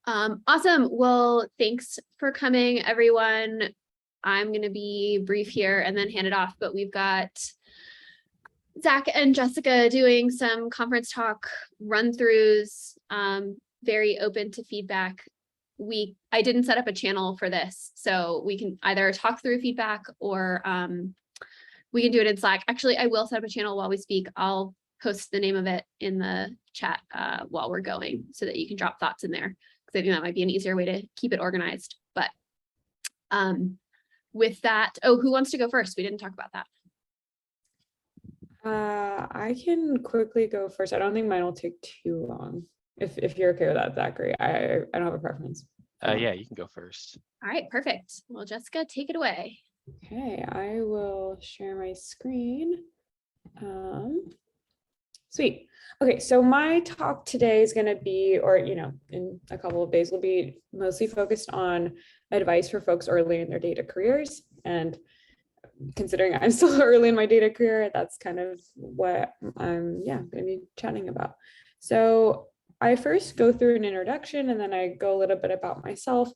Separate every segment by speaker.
Speaker 1: Awesome. Well, thanks for coming, everyone. I'm going to be brief here and then hand it off, but we've got Zach and Jessica doing some conference talk run-throughs, very open to feedback. I didn't set up a channel for this, so we can either talk through feedback or we can do it in Slack. Actually, I will set up a channel while we speak. I'll post the name of it in the chat while we're going so that you can drop thoughts in there, because I think that might be an easier way to keep it organized. But with that, who wants to go first? We didn't talk about that.
Speaker 2: I can quickly go first. I don't think mine will take too long. If you're okay with that, Zachary. I don't have a preference.
Speaker 3: Yeah, you can go first.
Speaker 1: All right, perfect. Well, Jessica, take it away.
Speaker 2: Okay, I will share my screen. Sweet. Okay, so my talk today is going to be, or in a couple of days, will be mostly focused on advice for folks early in their data careers. And considering I'm still early in my data career, that's kind of what I'm going to be chatting about. So I first go through an introduction, and then I go a little bit about myself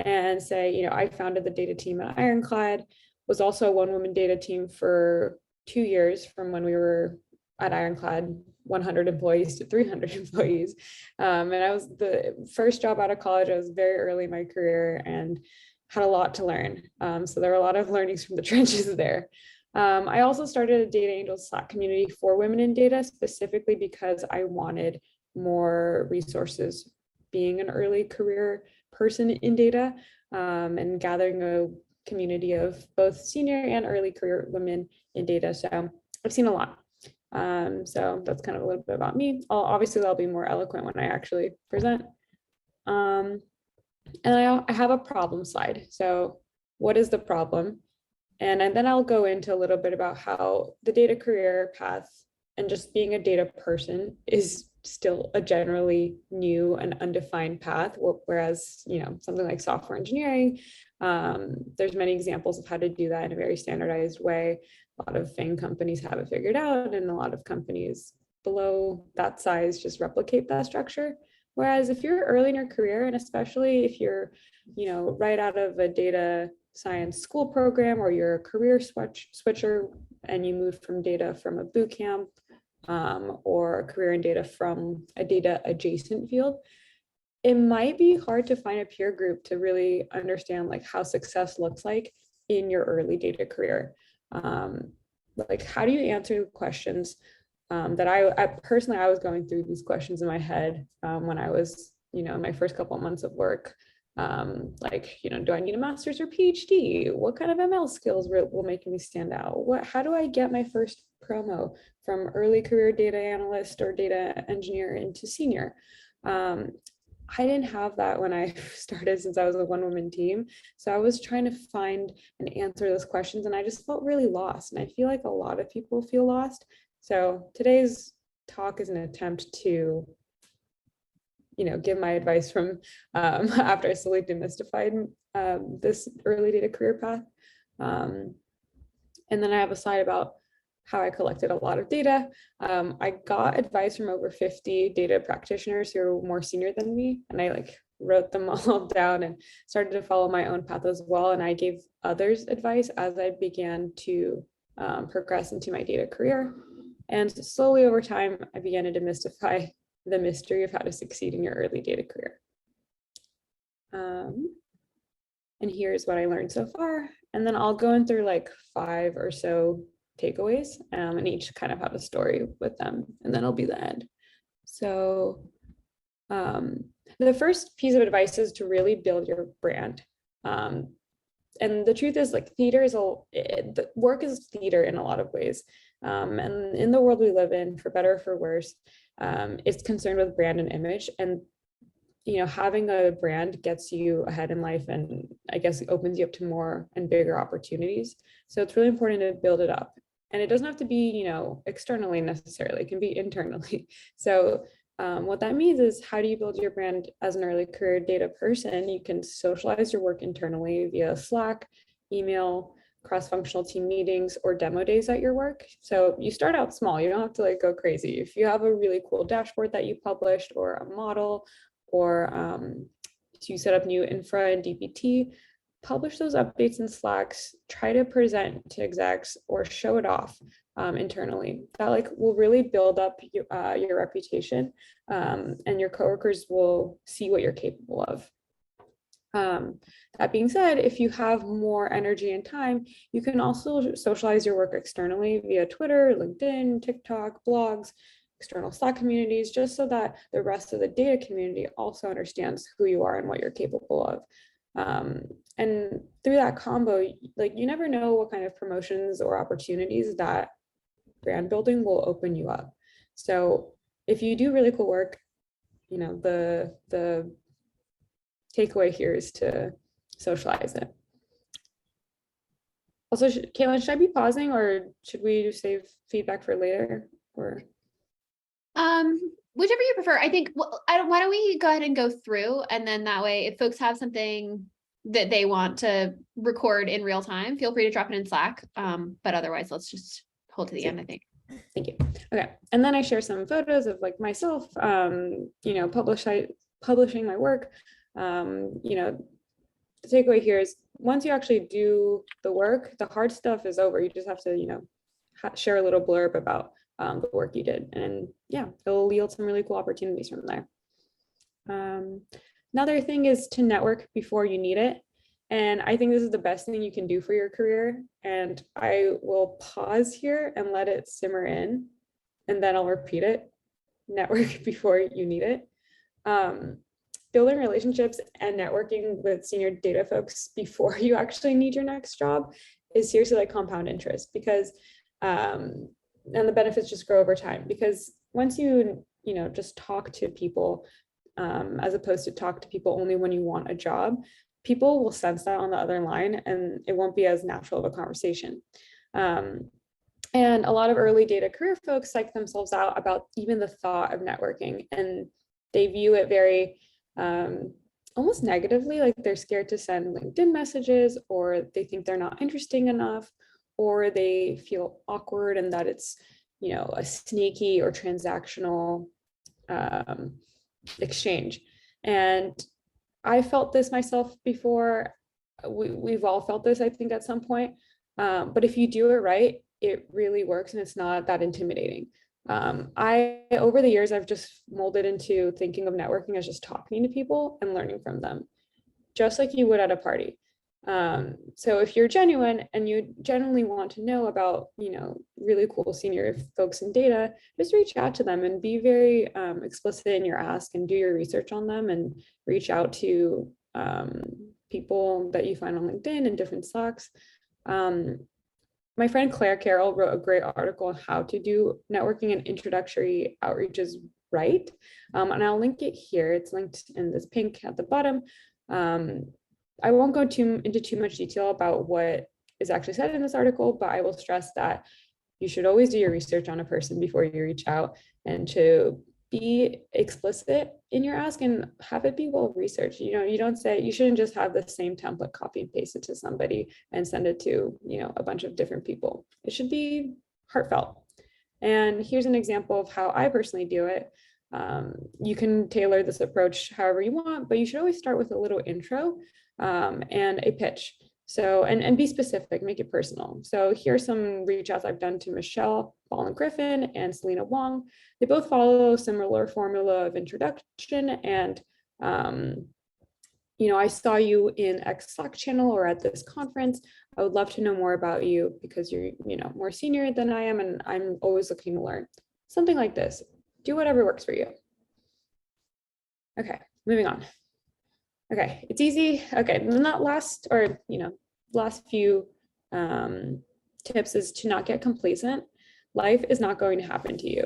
Speaker 2: and say, I founded the data team at Ironclad, was also a one-woman data team for 2 years, from when we were at Ironclad 100 employees to 300 employees. And I was the first job out of college. I was very early in my career and had a lot to learn. So there were a lot of learnings from the trenches there. I also started a Data Angels Slack community for women in data, specifically because I wanted more resources being an early career person in data, and gathering a community of both senior and early career women in data. So I've seen a lot. So that's kind of a little bit about me. Obviously, I'll be more eloquent when I actually present. And I have a problem slide. So what is the problem? And then I'll go into a little bit about how the data career path and just being a data person is still a generally new and undefined path, whereas something like software engineering, there's many examples of how to do that in a very standardized way. A lot of FANG companies have it figured out, and a lot of companies below that size just replicate that structure. Whereas if you're early in your career, and especially if you're right out of a data science school program, or you're a career switcher and you moved from data from a boot camp, or a career in data from a data adjacent field, it might be hard to find a peer group to really understand how success looks like in your early data career. How do you answer the questions that I personally, I was going through these questions in my head when I was, in my first couple of months of work. Do I need a master's or PhD? What kind of ML skills will make me stand out? How do I get my first promo from early career data analyst or data engineer into senior? I didn't have that when I started, since I was a one-woman team. So I was trying to find and answer those questions, and I just felt really lost. And I feel like a lot of people feel lost. So today's talk is an attempt to, give my advice from after I slowly demystified this early data career path. And then I have a slide about how I collected a lot of data. I got advice from over 50 data practitioners who are more senior than me, and I wrote them all down and started to follow my own path as well. And I gave others advice as I began to progress into my data career. And slowly over time, I began to demystify the mystery of how to succeed in your early data career. And here's what I learned so far. And then I'll go in through 5 or so takeaways, and each kind of have a story with them, and then it'll be the end. So the first piece of advice is to really build your brand. And the truth is, theater is work is theater in a lot of ways. And in the world we live in, for better or for worse, it's concerned with brand and image. And having a brand gets you ahead in life, and I guess it opens you up to more and bigger opportunities. So it's really important to build it up. And it doesn't have to be, externally necessarily, it can be internally. So what that means is, how do you build your brand as an early career data person? You can socialize your work internally via Slack, email, cross-functional team meetings, or demo days at your work. So you start out small, you don't have to go crazy. If you have a really cool dashboard that you published, or a model, or you set up new infra and DPT, publish those updates in Slacks, try to present to execs or show it off internally. That like will really build up your reputation, and your coworkers will see what you're capable of. That being said, if you have more energy and time, you can also socialize your work externally via Twitter, LinkedIn, TikTok, blogs, external Slack communities, just so that the rest of the data community also understands who you are and what you're capable of. And through that combo, like you never know what kind of promotions or opportunities that brand building will open you up. So if you do really cool work, you know, the takeaway here is to socialize it. Also, Caitlin, should I be pausing or should we save feedback for later? Or
Speaker 1: Whichever you prefer. I think, well, why don't we go ahead and go through, and then that way, if folks have something that they want to record in real time, feel free to drop it in Slack. But otherwise, let's just hold to the end, I think.
Speaker 2: Thank you. Okay, and then I share some photos of like myself, you know, publishing my work. You know, the takeaway here is once you actually do the work, the hard stuff is over. You just have to, you know, share a little blurb about the work you did, and yeah, it'll yield some really cool opportunities from there. Another thing is to network before you need it. And I think this is the best thing you can do for your career. And I will pause here and let it simmer in, and then I'll repeat it. Network before you need it. Building relationships and networking with senior data folks before you actually need your next job is seriously like compound interest, because and the benefits just grow over time, because once you know, just talk to people as opposed to talk to people only when you want a job, people will sense that on the other line and it won't be as natural of a conversation. And a lot of early data career folks psych themselves out about even the thought of networking, and they view it very almost negatively, like they're scared to send LinkedIn messages, or they think they're not interesting enough, or they feel awkward and that it's, you know, a sneaky or transactional exchange. And I felt this myself before. We've all felt this, I think, at some point. But if you do it right, it really works and it's not that intimidating. Over the years, I've just molded into thinking of networking as just talking to people and learning from them, just like you would at a party. So if you're genuine and you genuinely want to know about, you know, really cool senior folks in data, just reach out to them and be very explicit in your ask and do your research on them, and reach out to people that you find on LinkedIn and different Slacks. My friend Claire Carroll wrote a great article on how to do networking and introductory outreaches right. And I'll link it here. It's linked in this pink at the bottom. I won't go into too much detail about what is actually said in this article, but I will stress that you should always do your research on a person before you reach out, and to be explicit in your ask and have it be well researched. You know, you shouldn't just have the same template, copy and paste it to somebody and send it to, you know, a bunch of different people. It should be heartfelt. And here's an example of how I personally do it. You can tailor this approach however you want, but you should always start with a little intro and a pitch. So, and be specific, make it personal. So here's some reach outs I've done to Michelle Ballin-Griffin and Selena Wong. They both follow a similar formula of introduction. And, you know, I saw you in X Slack channel or at this conference. I would love to know more about you because you're, you know, more senior than I am, and I'm always looking to learn. Something like this. Do whatever works for you. Okay, moving on. Okay, it's easy. Okay, then that last, or, you know, last few tips is to not get complacent. Life is not going to happen to you.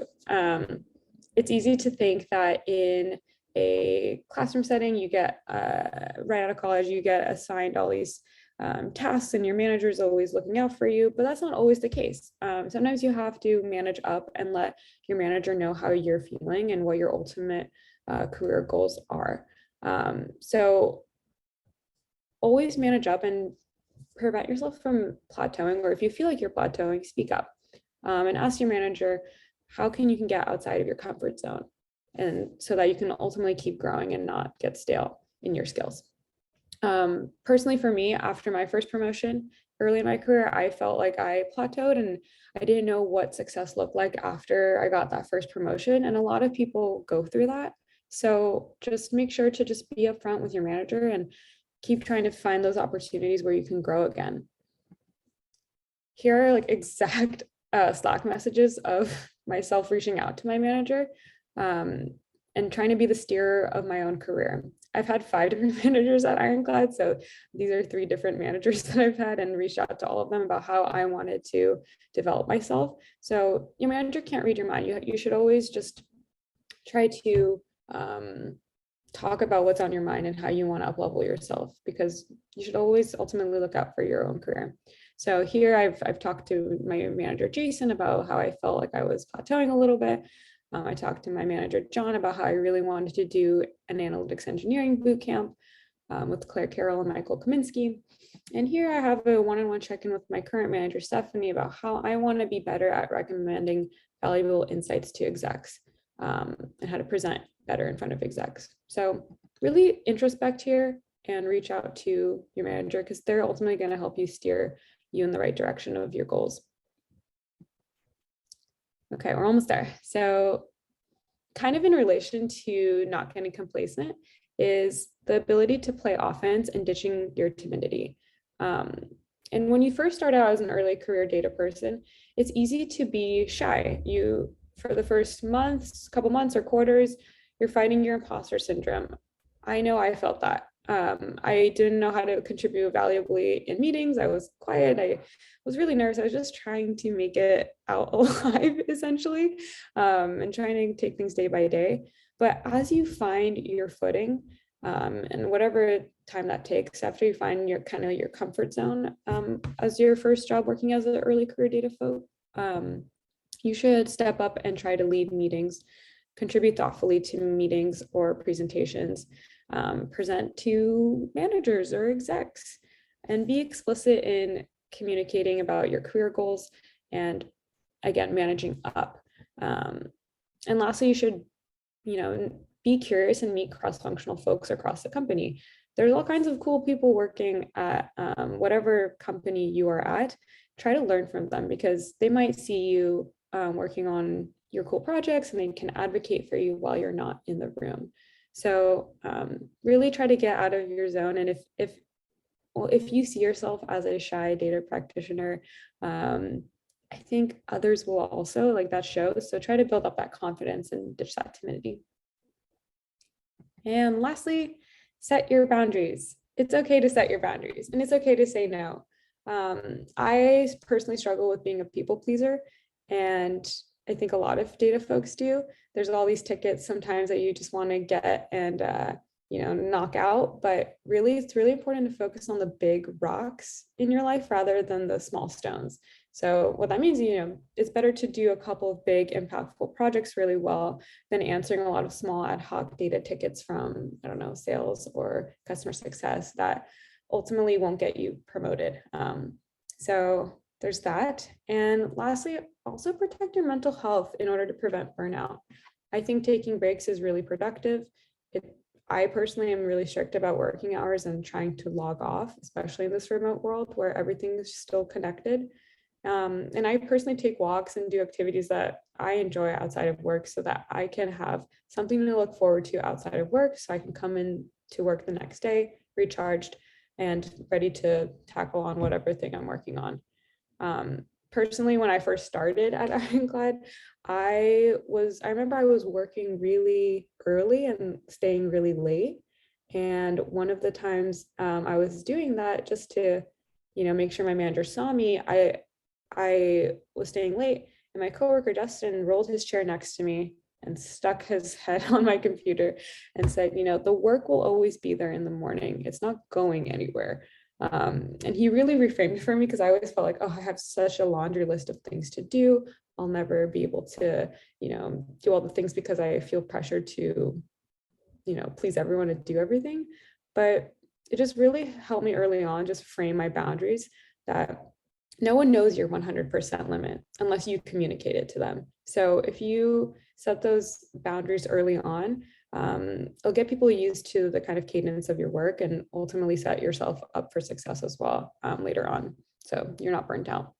Speaker 2: It's easy to think that in a classroom setting, you get, right out of college, you get assigned all these tasks and your manager is always looking out for you, but that's not always the case. Sometimes you have to manage up and let your manager know how you're feeling and what your ultimate career goals are. So always manage up and prevent yourself from plateauing, or if you feel like you're plateauing, speak up and ask your manager how you can get outside of your comfort zone, and so that you can ultimately keep growing and not get stale. in your skills. Personally, for me, after my first promotion early in my career, I felt like I plateaued and I didn't know what success looked like after I got that first promotion. And a lot of people go through that. So just make sure to just be upfront with your manager and keep trying to find those opportunities where you can grow again. Here are like exact Slack messages of myself reaching out to my manager and trying to be the steerer of my own career. I've had 5 different managers at Ironclad. So these are 3 different managers that I've had, and reached out to all of them about how I wanted to develop myself. So your manager can't read your mind. You should always just try to talk about what's on your mind and how you want to up-level yourself, because you should always ultimately look out for your own career. So here I've talked to my manager, Jason, about how I felt like I was plateauing a little bit. I talked to my manager, John, about how I really wanted to do an analytics engineering bootcamp with Claire Carroll and Michael Kaminsky. And here I have a one-on-one check-in with my current manager, Stephanie, about how I want to be better at recommending valuable insights to execs and how to present better in front of execs. So really introspect here and reach out to your manager, because they're ultimately going to help you steer you in the right direction of your goals. Okay, we're almost there. So kind of in relation to not getting complacent is the ability to play offense and ditching your timidity. And when you first start out as an early career data person, it's easy to be shy. For the first months, couple months or quarters, you're fighting your imposter syndrome. I know I felt that. I didn't know how to contribute valuably in meetings. I was quiet. I was really nervous. I was just trying to make it out alive, essentially, and trying to take things day by day. But as you find your footing, and whatever time that takes, after you find your kind of your comfort zone as your first job working as an early career data folk, you should step up and try to lead meetings, contribute thoughtfully to meetings or presentations, present to managers or execs, and be explicit in communicating about your career goals and, again, managing up. And lastly, you should, be curious and meet cross-functional folks across the company. There's all kinds of cool people working at whatever company you are at. Try to learn from them, because they might see you working on your cool projects and they can advocate for you while you're not in the room. So really try to get out of your zone. And if you see yourself as a shy data practitioner, I think others will also, like that shows. So try to build up that confidence and ditch that timidity. And lastly, set your boundaries. It's okay to set your boundaries, and it's okay to say no. I personally struggle with being a people pleaser, and I think a lot of data folks do. There's all these tickets sometimes that you just want to get and knock out, but really it's really important to focus on the big rocks in your life rather than the small stones. So what that means, it's better to do a couple of big impactful projects really well than answering a lot of small ad hoc data tickets from, I don't know, sales or customer success that ultimately won't get you promoted. So there's that. And lastly, also protect your mental health in order to prevent burnout. I think taking breaks is really productive. I personally am really strict about working hours and trying to log off, especially in this remote world where everything is still connected. And I personally take walks and do activities that I enjoy outside of work so that I can have something to look forward to outside of work, so I can come in to work the next day recharged and ready to tackle on whatever thing I'm working on. Personally, when I first started at Ironclad, I remember I was working really early and staying really late. And one of the times I was doing that just to, make sure my manager saw me, I was staying late, and my coworker, Justin, rolled his chair next to me and stuck his head on my computer and said, the work will always be there in the morning. It's not going anywhere. And he really reframed it for me, because I always felt like, oh, I have such a laundry list of things to do. I'll never be able to, do all the things because I feel pressure to, please everyone and do everything. But it just really helped me early on, just frame my boundaries, that no one knows your 100% limit unless you communicate it to them. So if you set those boundaries early on, It'll get people used to the kind of cadence of your work and ultimately set yourself up for success as well later on. So you're not burnt out.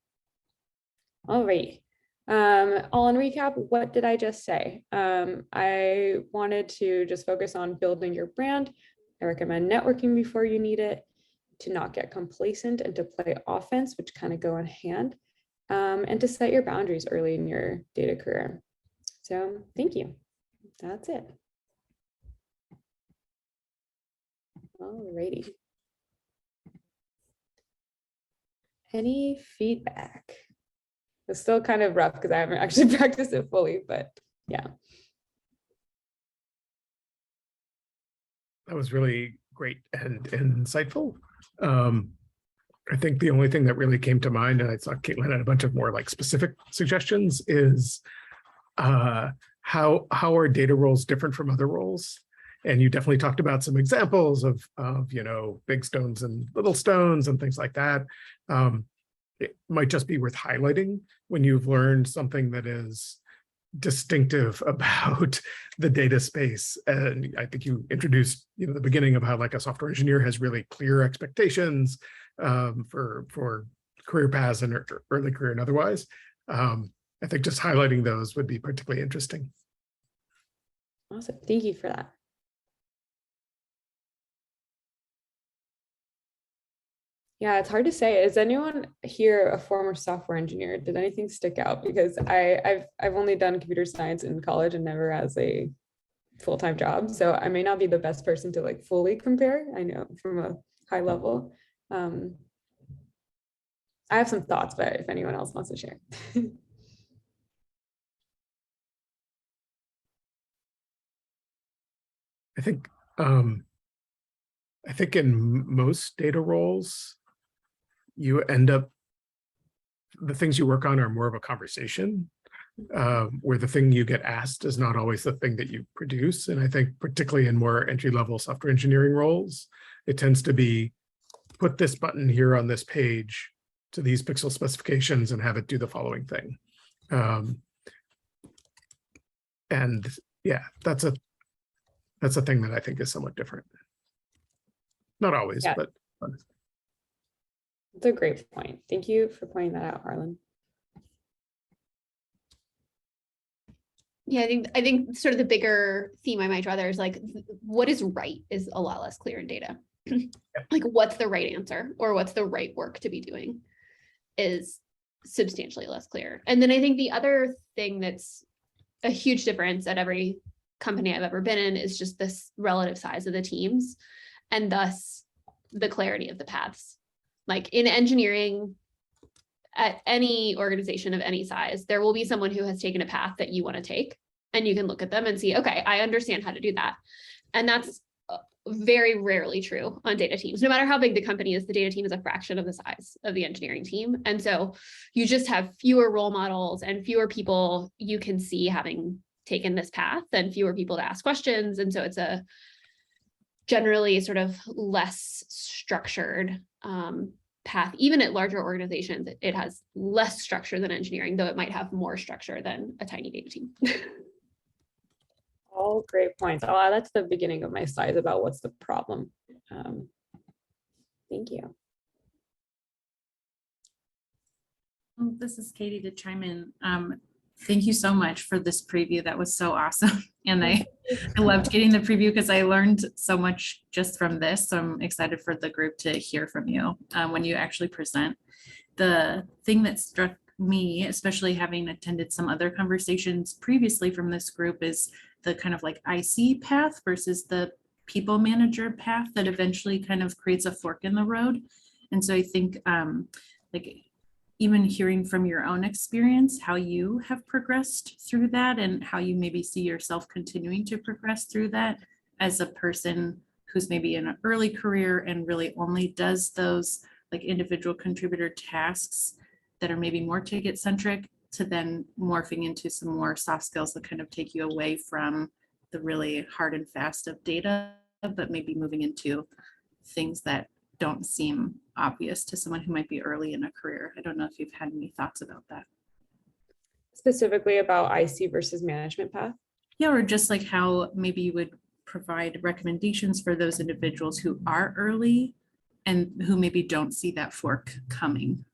Speaker 2: All right. All in recap, what did I just say? I wanted to just focus on building your brand. I recommend networking before you need it, to not get complacent and to play offense, which kind of go in hand, and to set your boundaries early in your data career. So thank you. That's it. Alrighty. Any feedback? It's still kind of rough because I haven't actually practiced it fully, but yeah.
Speaker 4: That was really great and insightful. I think the only thing that really came to mind, and I saw Caitlin had a bunch of more like specific suggestions, is how are data roles different from other roles? And you definitely talked about some examples of big stones and little stones and things like that. It might just be worth highlighting when you've learned something that is distinctive about the data space. And I think you introduced, the beginning of how like a software engineer has really clear expectations for career paths and early career and otherwise. I think just highlighting those would be particularly interesting.
Speaker 2: Awesome. Thank you for that. Yeah, it's hard to say. Is anyone here a former software engineer? Did anything stick out? Because I've only done computer science in college and never as a full-time job. So I may not be the best person to like fully compare. I know from a high level. I have some thoughts, but if anyone else wants to share.
Speaker 4: I think in most data roles, you end up, the things you work on are more of a conversation, where the thing you get asked is not always the thing that you produce. And I think particularly in more entry-level software engineering roles, it tends to be, put this button here on this page to these pixel specifications and have it do the following thing. And yeah, that's a thing that I think is somewhat different. Not always,
Speaker 2: Yeah.
Speaker 4: but.
Speaker 2: It's a great point. Thank you for pointing that out, Harlan.
Speaker 1: Yeah, I think sort of the bigger theme I might draw there is like, what is right is a lot less clear in data. Like, what's the right answer or what's the right work to be doing is substantially less clear. And then I think the other thing that's a huge difference at every company I've ever been in is just this relative size of the teams and thus the clarity of the paths. Like in engineering, at any organization of any size, there will be someone who has taken a path that you want to take, and you can look at them and see, okay, I understand how to do that. And that's very rarely true on data teams. No matter how big the company is, the data team is a fraction of the size of the engineering team. And so you just have fewer role models and fewer people you can see having taken this path and fewer people to ask questions. And so it's a generally sort of less structured path. Even at larger organizations, it has less structure than engineering, though it might have more structure than a tiny data team.
Speaker 2: All great points. Oh, that's the beginning of my slides about what's the problem. Thank you.
Speaker 5: This is Katie to chime in. Thank you so much for this preview. That was so awesome. And I loved getting the preview because I learned so much just from this. So I'm excited for the group to hear from you when you actually present. The thing that struck me, especially having attended some other conversations previously from this group, is the kind of like IC path versus the people manager path that eventually kind of creates a fork in the road. And so I think like even hearing from your own experience, how you have progressed through that and how you maybe see yourself continuing to progress through that as a person who's maybe in an early career and really only does those like individual contributor tasks that are maybe more ticket centric, to then morphing into some more soft skills that kind of take you away from the really hard and fast of data, but maybe moving into things that don't seem obvious to someone who might be early in a career. I don't know if you've had any thoughts about that.
Speaker 2: Specifically about IC versus management path?
Speaker 5: Yeah, or just like how maybe you would provide recommendations for those individuals who are early and who maybe don't see that fork coming.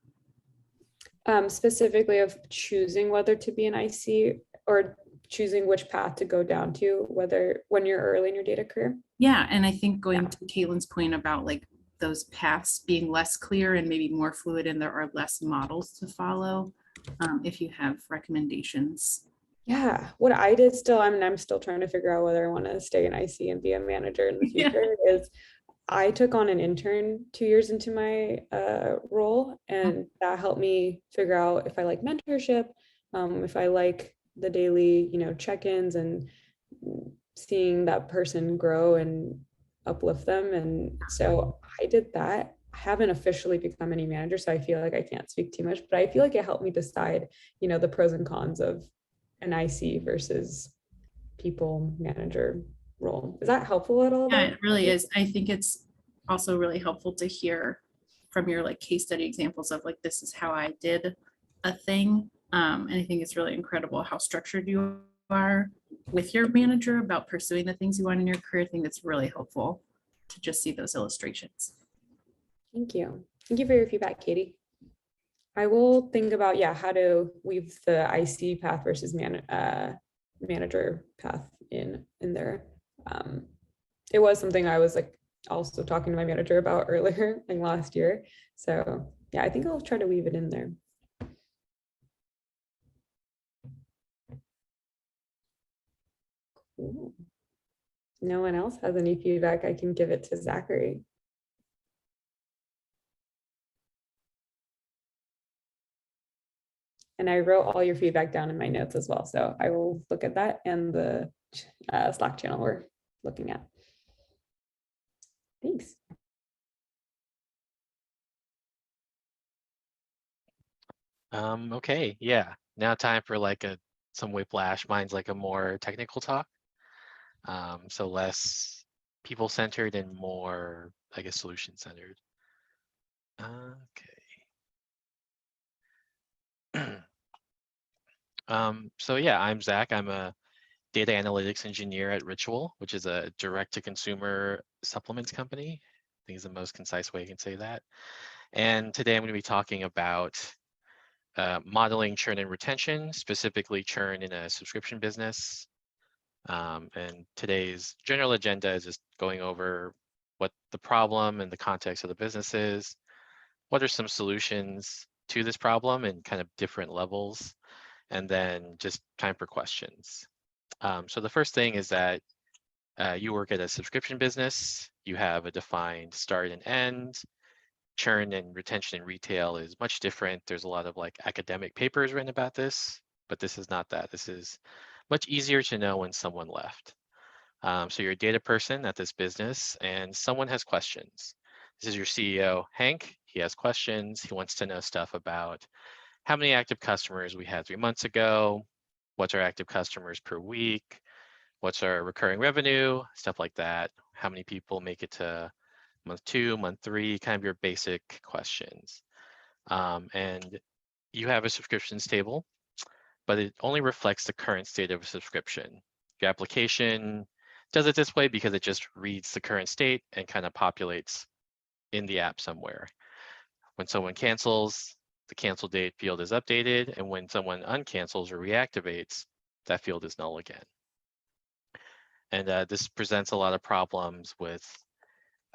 Speaker 2: Specifically of choosing whether to be an IC or choosing which path to go down to, whether when you're early in your data career.
Speaker 5: Yeah, and I think going to Caitlin's point about like those paths being less clear and maybe more fluid, and there are less models to follow, if you have recommendations.
Speaker 2: Yeah, what I did still, I'm still trying to figure out whether I want to stay in IC and be a manager in the future, is I took on an intern 2 years into my role, and that helped me figure out if I like mentorship, if I like the daily, check-ins and seeing that person grow and uplift them. And so I did that. I haven't officially become any manager, so I feel like I can't speak too much, but I feel like it helped me decide, the pros and cons of an IC versus people manager role. Is that helpful at all?
Speaker 5: Yeah, it really is. I think it's also really helpful to hear from your like case study examples of like, this is how I did a thing. And I think it's really incredible how structured you are with your manager about pursuing the things you want in your career. I think it's really helpful to just see those illustrations.
Speaker 2: Thank you. Thank you for your feedback, Katie. I will think about, how to weave the IC path versus manager path in there. It was something I was like also talking to my manager about earlier, like last year. So yeah, I think I'll try to weave it in there. Cool. No one else has any feedback, I can give it to Zachary. And I wrote all your feedback down in my notes as well. So I will look at that and the Slack channel we're looking at. Thanks.
Speaker 3: Okay, yeah. Now time for like some whiplash. Mine's like a more technical talk. So less people-centered and more, I guess, solution-centered. Okay. So yeah, I'm Zach. I'm a data analytics engineer at Ritual, which is a direct-to-consumer supplements company. I think is the most concise way I can say that. And today I'm going to be talking about modeling churn and retention, specifically churn in a subscription business. And today's general agenda is just going over what the problem and the context of the business is, what are some solutions to this problem in kind of different levels, and then just time for questions. So the first thing is that you work at a subscription business, you have a defined start and end. Churn and retention in retail is much different. There's a lot of like academic papers written about this, but this is not that. This is much easier to know when someone left. So you're a data person at this business and someone has questions. This is your CEO, Hank. He has questions. He wants to know stuff about how many active customers we had 3 months ago, what's our active customers per week, what's our recurring revenue, stuff like that. How many people make it to month 2, month 3, kind of your basic questions. And you have a subscriptions table, but it only reflects the current state of a subscription. Your application does it this way because it just reads the current state and kind of populates in the app somewhere. When someone cancels, the cancel date field is updated, and when someone uncancels or reactivates, that field is null again. And this presents a lot of problems with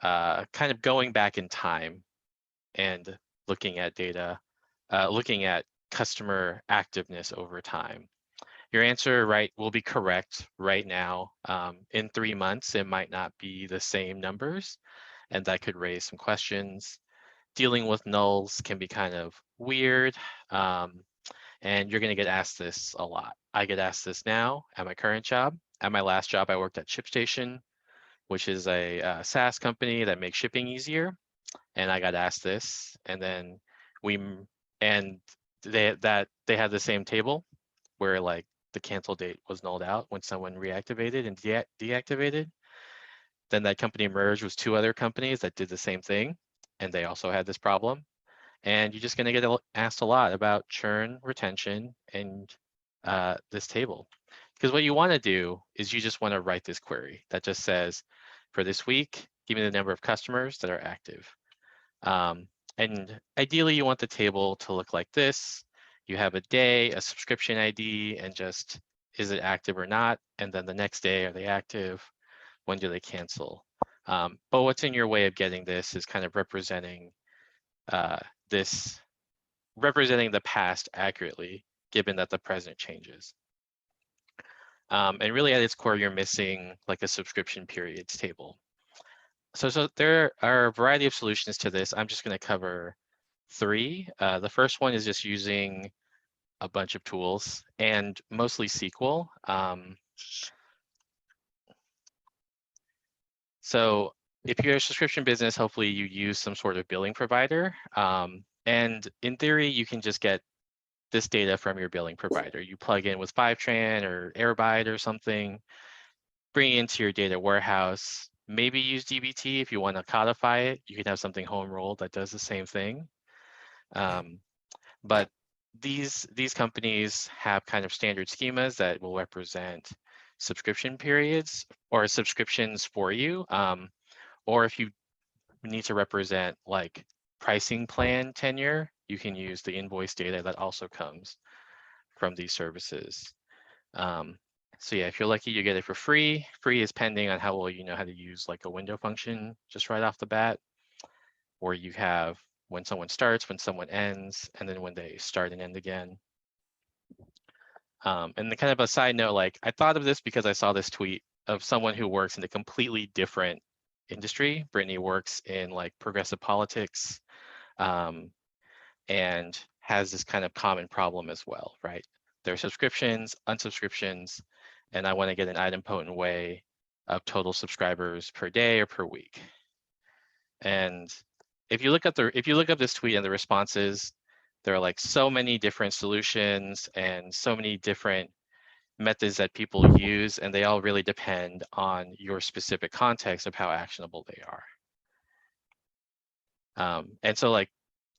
Speaker 3: kind of going back in time and looking at data, looking at customer activeness over time. Your answer will be correct right now. In 3 months, it might not be the same numbers, and that could raise some questions. Dealing with nulls can be kind of weird, and you're going to get asked this a lot. I get asked this now at my current job. At my last job, I worked at ShipStation, which is a SaaS company that makes shipping easier. And I got asked this, and then they had the same table where like the cancel date was nulled out when someone reactivated and deactivated. Then that company merged with 2 other companies that did the same thing, and they also had this problem. And you're just going to get asked a lot about churn, retention, and this table. Because what you want to do is you just want to write this query that just says, for this week, give me the number of customers that are active. And ideally, you want the table to look like this. You have a day, a subscription ID, and just, is it active or not? And then the next day, are they active? When do they cancel? But what's in your way of getting this is kind of representing representing the past accurately, given that the present changes. And really at its core, you're missing like a subscription periods table. So there are a variety of solutions to this. I'm just going to cover 3. The first one is just using a bunch of tools and mostly SQL. So if you're a subscription business, hopefully you use some sort of billing provider. And in theory, you can just get this data from your billing provider. You plug in with Fivetran or Airbyte or something, bring it into your data warehouse, maybe use dbt if you want to codify it. You can have something home rolled that does the same thing. But these companies have kind of standard schemas that will represent subscription periods or subscriptions for you. Or if you need to represent like pricing plan tenure, you can use the invoice data that also comes from these services. So yeah, if you're lucky, you get it for free. Free is pending on how well you know how to use like a window function just right off the bat. Or you have when someone starts, when someone ends, and then when they start and end again. And the kind of a side note, like I thought of this because I saw this tweet of someone who works in a completely different industry. Brittany works in like progressive politics and has this kind of common problem as well, right? There are subscriptions, unsubscriptions, and I want to get an idempotent way of total subscribers per day or per week. And if you look up this tweet and the responses, there are like so many different solutions and so many different methods that people use, and they all really depend on your specific context of how actionable they are. And so like,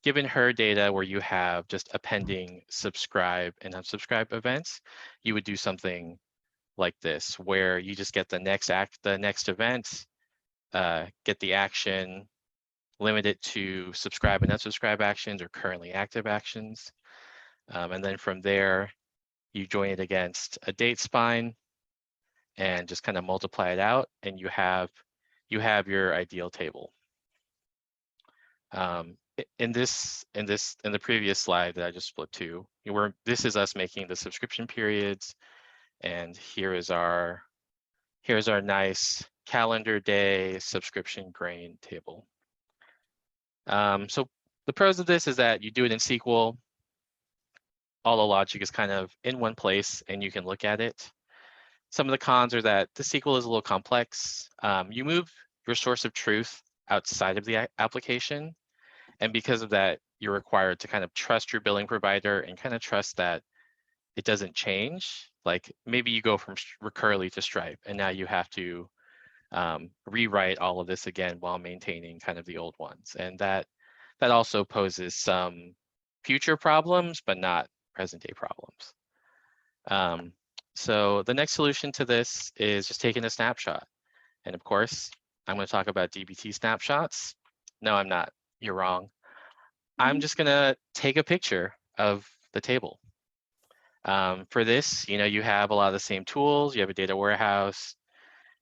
Speaker 3: given her data where you have just appending subscribe and unsubscribe events, you would do something like this, where you just get the next event, get the action, limit it to subscribe and unsubscribe actions or currently active actions. And then from there, you join it against a date spine and just kind of multiply it out, and you have your ideal table. In the previous slide that I just flipped to, this is us making the subscription periods, and here's our nice calendar day subscription grain table. So the pros of this is that you do it in SQL. All the logic is kind of in one place, and you can look at it. Some of the cons are that the SQL is a little complex. You move your source of truth outside of the application. And because of that, you're required to kind of trust your billing provider and kind of trust that it doesn't change. Like maybe you go from Recurly to Stripe, and now you have to rewrite all of this again while maintaining kind of the old ones. And that also poses some future problems, but not present day problems. So the next solution to this is just taking a snapshot. And of course, I'm going to talk about dbt snapshots. No, I'm not. You're wrong. I'm just going to take a picture of the table. For this, you have a lot of the same tools. You have a data warehouse.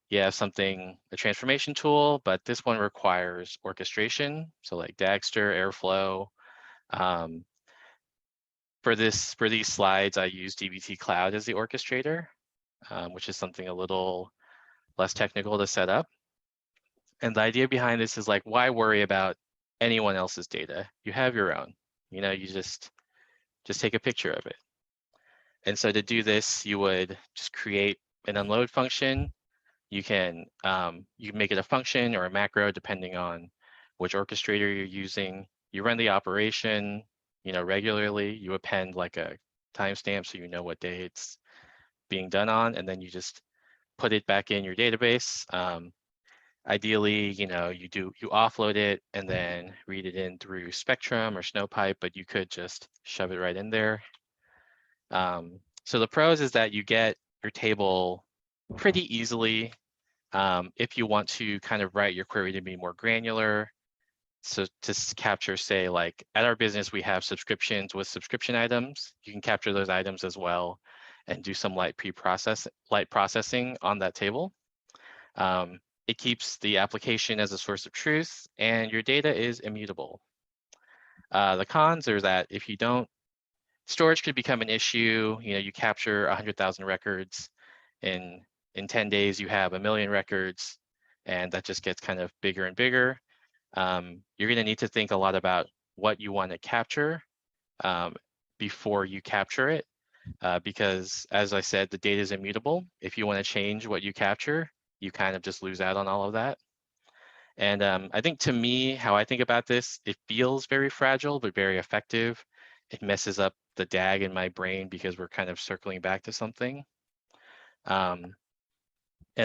Speaker 3: You have a transformation tool, but this one requires orchestration. So like Dagster, Airflow. For these slides, I use dbt Cloud as the orchestrator, which is something a little less technical to set up. And the idea behind this is like, why worry about anyone else's data? You have your own. You just take a picture of it. And so to do this, you would just create an unload function. You can make it a function or a macro depending on which orchestrator you're using. You run the operation, regularly. You append like a timestamp so you know what day it's being done on, and then you just put it back in your database. Ideally, you offload it and then read it in through Spectrum or Snowpipe, but you could just shove it right in there. So the pros is that you get your table pretty easily. If you want to kind of write your query to be more granular, so to capture, say, like at our business, we have subscriptions with subscription items. You can capture those items as well and do some light processing on that table. It keeps the application as a source of truth, and your data is immutable. The cons are that if you don't, storage could become an issue. You know, you capture 100,000 records, in 10 days you have 1 million records, and that just gets kind of bigger and bigger. You're going to need to think a lot about what you want to capture before you capture it, because as I said, the data is immutable. If you want to change what you capture, you kind of just lose out on all of that. And I think, to me, how I think about this, it feels very fragile, but very effective. It messes up the DAG in my brain because we're kind of circling back to something. And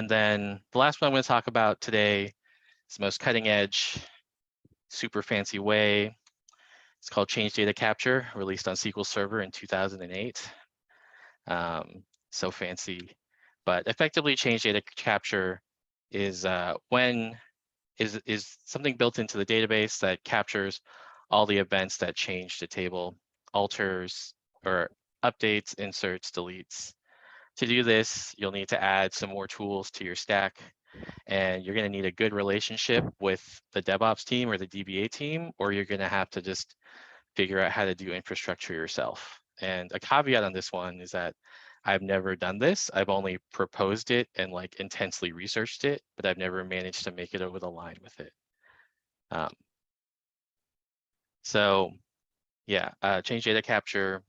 Speaker 3: then the last one I'm going to talk about today is the most cutting edge, super fancy way. It's called Change Data Capture, released on SQL Server in 2008. So fancy, but effectively, Change Data Capture is is something built into the database that captures all the events that change the table, alters or updates, inserts, deletes. To do this, you'll need to add some more tools to your stack, and you're going to need a good relationship with the DevOps team or the DBA team, or you're going to have to just figure out how to do infrastructure yourself. And a caveat on this one is that I've never done this. I've only proposed it and like intensely researched it, but I've never managed to make it over the line with it. So yeah, change data capture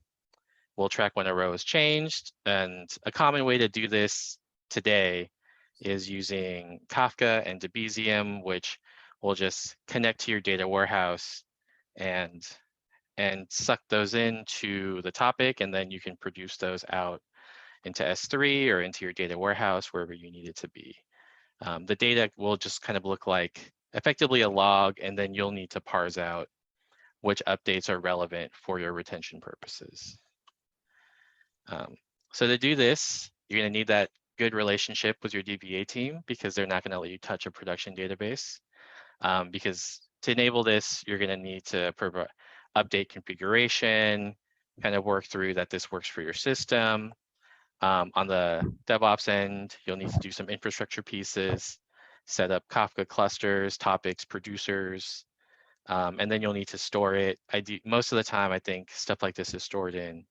Speaker 3: will track when a row is changed. And a common way to do this today is using Kafka and Debezium, which will just connect to your data warehouse and suck those into the topic, and then you can produce those out into S3 or into your data warehouse, wherever you need it to be. The data will just kind of look like effectively a log, and then you'll need to parse out which updates are relevant for your retention purposes. So to do this, you're going to need that good relationship with your DBA team, because they're not going to let you touch a production database. Because to enable this, you're going to need to update configuration, kind of work through that this works for your system. On the DevOps end, you'll need to do some infrastructure pieces, set up Kafka clusters, topics, producers, and then you'll need to store it. Most of the time, I think stuff like this is stored in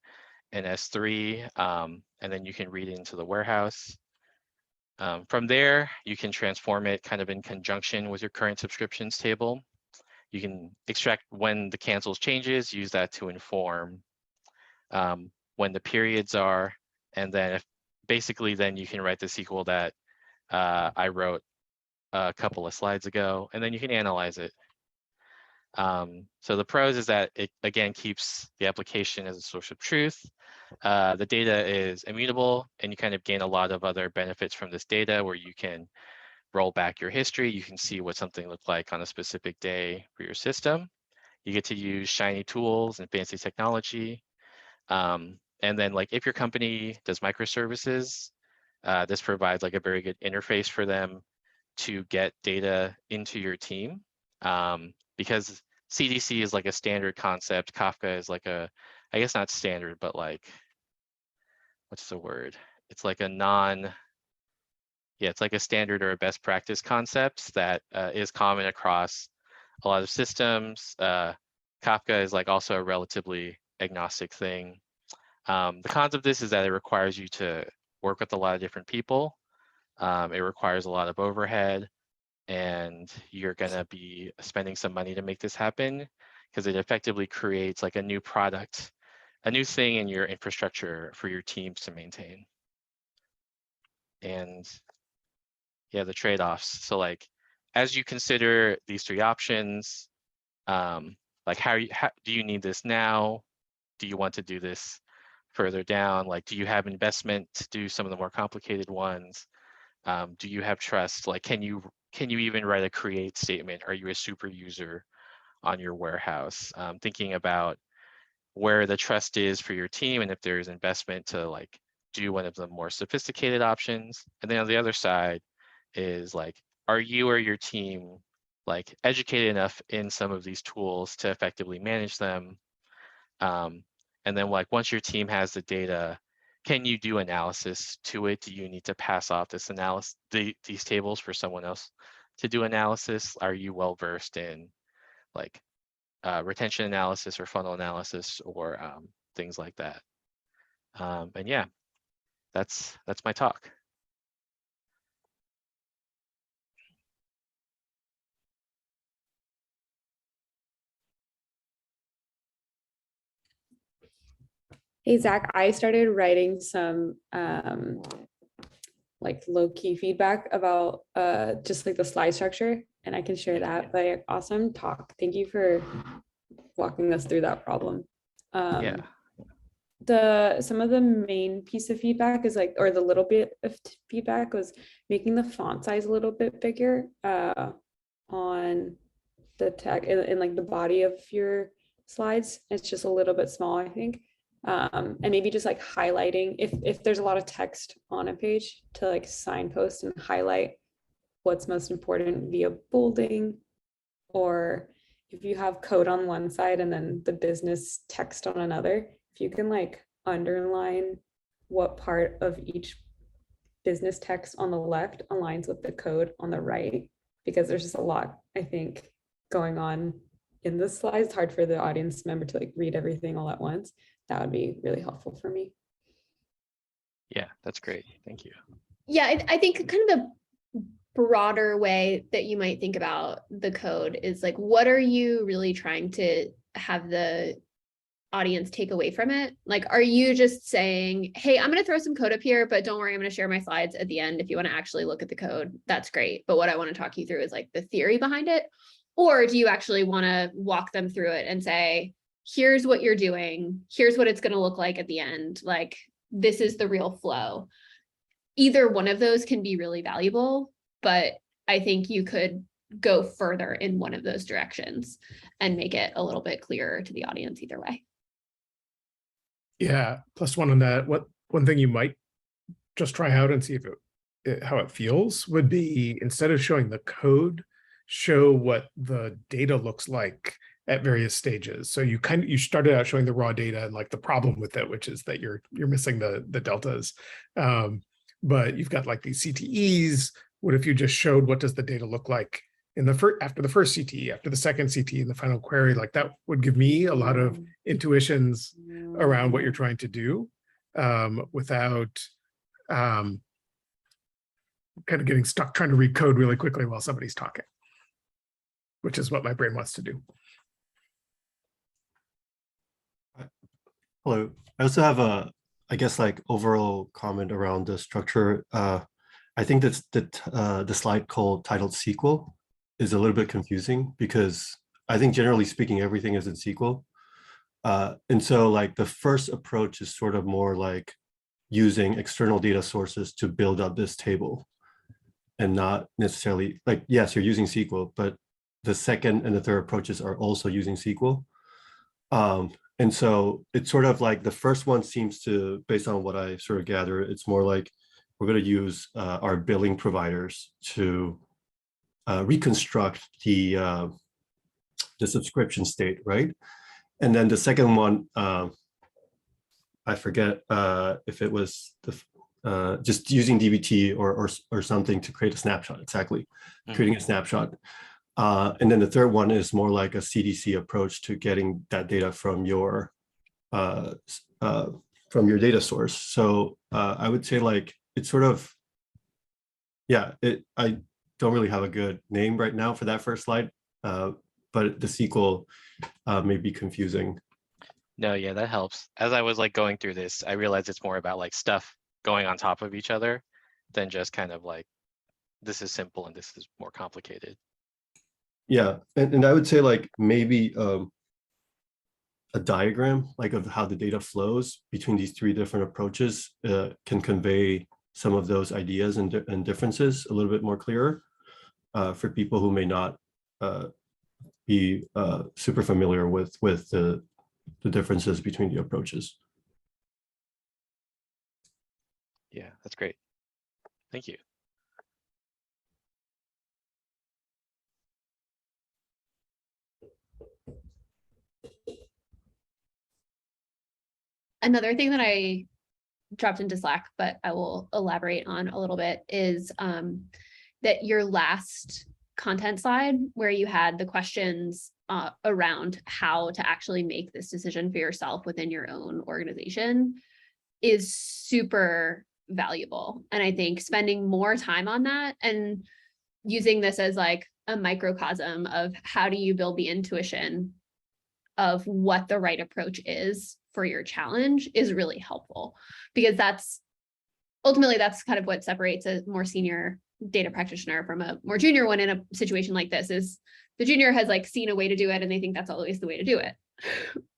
Speaker 3: S3, and then you can read it into the warehouse. From there, you can transform it kind of in conjunction with your current subscriptions table. You can extract when the cancels changes, use that to inform when the periods are, and then basically then you can write the SQL that I wrote a couple of slides ago, and then you can analyze it. So the pros is that it, again, keeps the application as a source of truth. The data is immutable, and you kind of gain a lot of other benefits from this data, where you can roll back your history. You can see what something looked like on a specific day for your system. You get to use shiny tools and fancy technology. And then, like, if your company does microservices, this provides like a very good interface for them to get data into your team. Because CDC is like a standard concept. Kafka is like a, I guess not standard, but like, what's the word? It's like a it's like a standard or a best practice concept that is common across a lot of systems. Kafka is like also a relatively agnostic thing. The cons of this is that it requires you to work with a lot of different people. It requires a lot of overhead, and you're gonna be spending some money to make this happen, because it effectively creates like a new product, a new thing in your infrastructure for your teams to maintain. And yeah, the trade-offs. So like, as you consider these three options, like how do you need this now? Do you want to do this further down? Like, do you have investment to do some of the more complicated ones? Do you have trust? Like, can you even write a create statement? Are you a super user on your warehouse? Thinking about where the trust is for your team, and if there's investment to like do one of the more sophisticated options. And then on the other side is like, are you or your team like educated enough in some of these tools to effectively manage them? And then like once your team has the data, can you do analysis to it? Do you need to pass off this analysis, these tables for someone else to do analysis? Are you well versed in like retention analysis or funnel analysis or things like that? And yeah, that's my talk.
Speaker 2: Hey, Zach, I started writing some like low-key feedback about just like the slide structure, and I can share that. But awesome talk. Thank you for walking us through that problem.
Speaker 3: Yeah.
Speaker 2: Some of the main piece of feedback is like, or the little bit of feedback was making the font size a little bit bigger on the tech in like the body of your slides. It's just a little bit small, I think. And maybe just like highlighting if there's a lot of text on a page to like signpost and highlight what's most important via bolding, or if you have code on one side and then the business text on another, if you can like underline what part of each business text on the left aligns with the code on the right, because there's just a lot, I think, going on in the slides. It's hard for the audience member to like read everything all at once. That would be really helpful for me.
Speaker 3: Yeah, that's great. Thank you.
Speaker 1: Yeah, I think kind of the broader way that you might think about the code is like, what are you really trying to have the audience take away from it? Like, are you just saying, hey, I'm going to throw some code up here, but don't worry, I'm going to share my slides at the end. If you want to actually look at the code, that's great. But what I want to talk you through is like the theory behind it. Or do you actually want to walk them through it and say, here's what you're doing, here's what it's going to look like at the end, like this is the real flow? Either one of those can be really valuable, but I think you could go further in one of those directions and make it a little bit clearer to the audience either way.
Speaker 4: Yeah, plus one on that. One thing you might just try out and see if how it feels would be, instead of showing the code, show what the data looks like at various stages. So you started out showing the raw data and like the problem with it, which is that you're missing the deltas. But you've got like these CTEs. What if you just showed what does the data look like in the after the first CTE, after the second CTE, and the final query? Like that would give me a lot of intuitions around what you're trying to do, without kind of getting stuck trying to read code really quickly while somebody's talking, which is what my brain wants to do.
Speaker 6: Hello. I also have I guess like overall comment around the structure. I think that's the slide titled SQL is a little bit confusing, because I think generally speaking, everything is in SQL. And so like the first approach is sort of more like using external data sources to build up this table, and not necessarily like, yes, you're using SQL, but the second and the third approaches are also using SQL. And so it's sort of like the first one seems to, based on what I sort of gather, it's more like we're going to use our billing providers to reconstruct the subscription state, right? And then the second one, I forget if it was just using dbt or something to create a snapshot, exactly, creating a snapshot. And then the third one is more like a CDC approach to getting that data from your data source. So I would say like it's sort of, yeah, I don't really have a good name right now for that first slide, but the SQL may be confusing.
Speaker 3: No, yeah, that helps. As I was like going through this, I realized it's more about like stuff going on top of each other than just kind of like, this is simple and this is more complicated.
Speaker 6: Yeah, and I would say like maybe a diagram like of how the data flows between these three different approaches can convey some of those ideas and differences a little bit more clearer for people who may not be super familiar with the differences between the approaches.
Speaker 3: Yeah, that's great. Thank you.
Speaker 1: Another thing that I dropped into Slack, but I will elaborate on a little bit, is that your last content slide where you had the questions around how to actually make this decision for yourself within your own organization is super valuable. And I think spending more time on that and using this as like a microcosm of how do you build the intuition of what the right approach is for your challenge is really helpful, because that's ultimately kind of what separates a more senior data practitioner from a more junior one in a situation like this. Is the junior has like seen a way to do it and they think that's always the way to do it,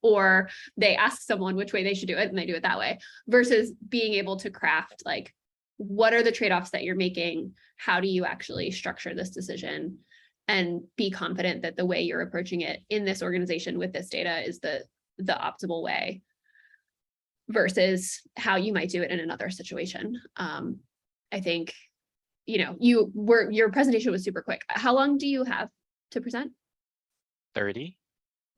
Speaker 1: or they ask someone which way they should do it and they do it that way, versus being able to craft like, what are the trade-offs that you're making? How do you actually structure this decision and be confident that the way you're approaching it in this organization with this data is the optimal way versus how you might do it in another situation. I think, your presentation was super quick. How long do you have to present?
Speaker 3: 30.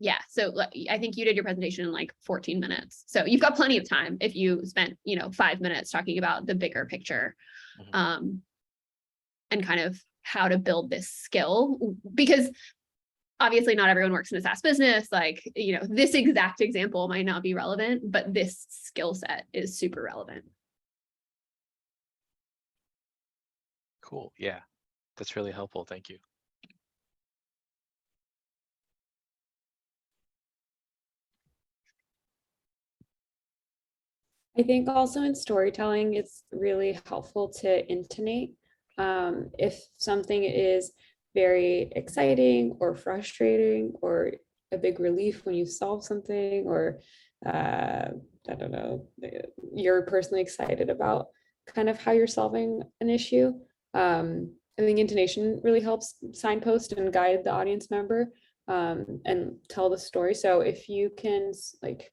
Speaker 1: Yeah, so I think you did your presentation in like 14 minutes. So you've got plenty of time if you spent, 5 minutes talking about the bigger picture, and kind of how to build this skill, because obviously not everyone works in a SaaS business. Like, this exact example might not be relevant, but this skill set is super relevant.
Speaker 3: Cool. Yeah, that's really helpful. Thank you.
Speaker 2: I think also in storytelling, it's really helpful to intonate. If something is very exciting or frustrating or a big relief when you solve something, or I don't know, you're personally excited about kind of how you're solving an issue. I think intonation really helps signpost and guide the audience member, and tell the story. So if you can like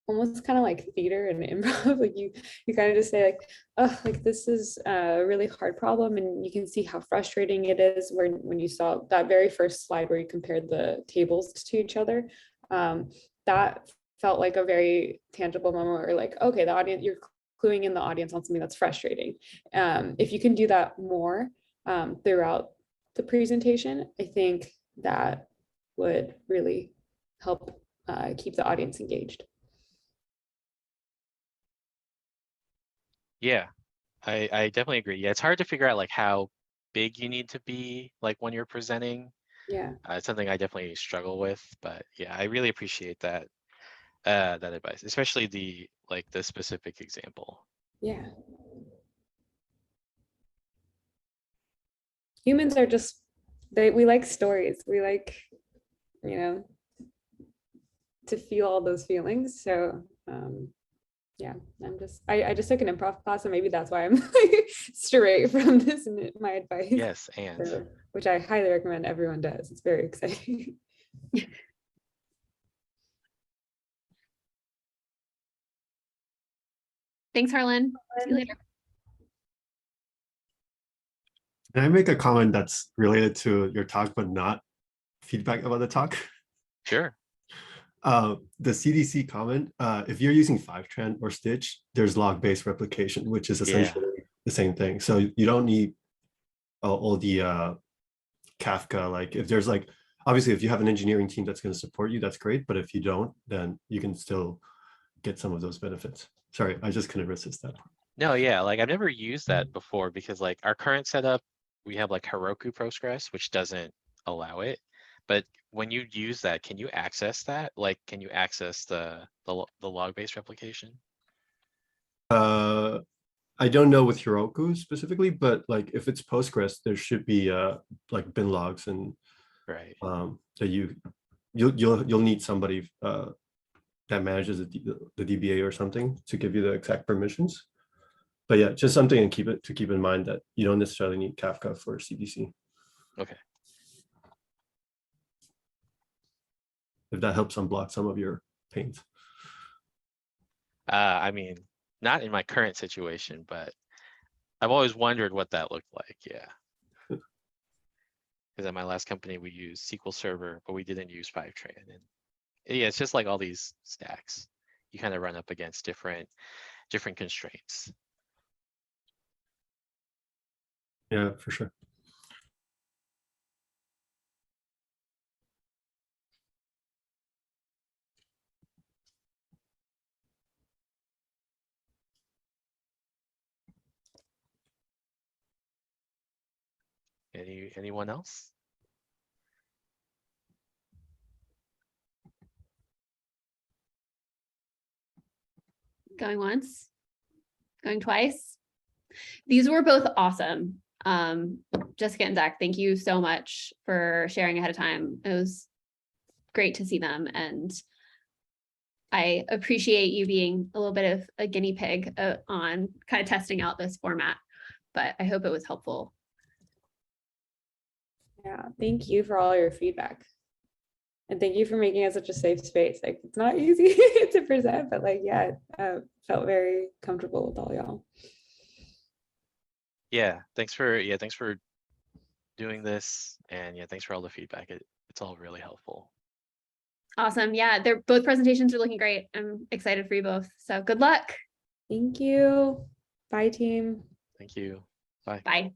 Speaker 2: almost kind of like theater and improv, like you kind of just say like, oh, like this is a really hard problem, and you can see how frustrating it is when you saw that very first slide where you compared the tables to each other. That felt like a very tangible moment where like, okay, the audience, you're cluing in the audience on something that's frustrating. If you can do that more throughout the presentation, I think that would really help keep the audience engaged.
Speaker 3: Yeah, I definitely agree. Yeah, it's hard to figure out like how big you need to be like when you're presenting.
Speaker 2: Yeah.
Speaker 3: It's something I definitely struggle with, but yeah, I really appreciate that that advice, especially the specific example.
Speaker 2: Yeah. Humans are just we like stories. We like, to feel all those feelings. So yeah, I just took an improv class, and maybe that's why I'm like straight from this in my advice.
Speaker 3: Yes, and
Speaker 2: So, which I highly recommend everyone does. It's very exciting.
Speaker 1: Thanks, Harlan. See you later.
Speaker 6: Can I make a comment that's related to your talk, but not feedback about the talk?
Speaker 3: sure.
Speaker 6: The CDC comment, if you're using Fivetran or Stitch, there's log-based replication, which is essentially the same thing. So you don't need all the Kafka. Like if there's like, obviously if you have an engineering team that's going to support you, that's great. But if you don't, then you can still get some of those benefits. Sorry, I just couldn't resist that.
Speaker 3: No, yeah, like I've never used that before because like our current setup, we have like Heroku Postgres, which doesn't allow it. But when you use that, can you access that? Like, can you access the log-based replication?
Speaker 6: I don't know with Heroku specifically, but like if it's Postgres, there should be like bin logs and
Speaker 3: Right.
Speaker 6: that you'll need somebody that manages the DBA or something to give you the exact permissions. But yeah, just something to keep in mind that you don't necessarily need Kafka for CDC.
Speaker 3: Okay.
Speaker 6: If that helps unblock some of your pains.
Speaker 3: I mean, Not in my current situation, but I've always wondered what that looked like. Yeah. Because at my last company, we used SQL Server, but we didn't use Fivetran. And yeah, it's just like all these stacks. You kind of run up against different constraints.
Speaker 6: Yeah, for sure.
Speaker 3: Anyone else?
Speaker 1: Going once, going twice. These were both awesome. Jessica and Zach, thank you so much for sharing ahead of time. It was great to see them, and I appreciate you being a little bit of a guinea pig on kind of testing out this format, but I hope it was helpful.
Speaker 2: Yeah, thank you for all your feedback. And thank you for making it such a safe space. Like, it's not easy to present, but like, yeah, felt very comfortable with all y'all.
Speaker 3: Yeah, thanks for doing this, and yeah, thanks for all the feedback. It's all really helpful.
Speaker 1: Awesome. Yeah, they're both presentations are looking great. I'm excited for you both. So good luck.
Speaker 2: Thank you. Bye, team.
Speaker 3: Thank you. Bye.
Speaker 1: Bye.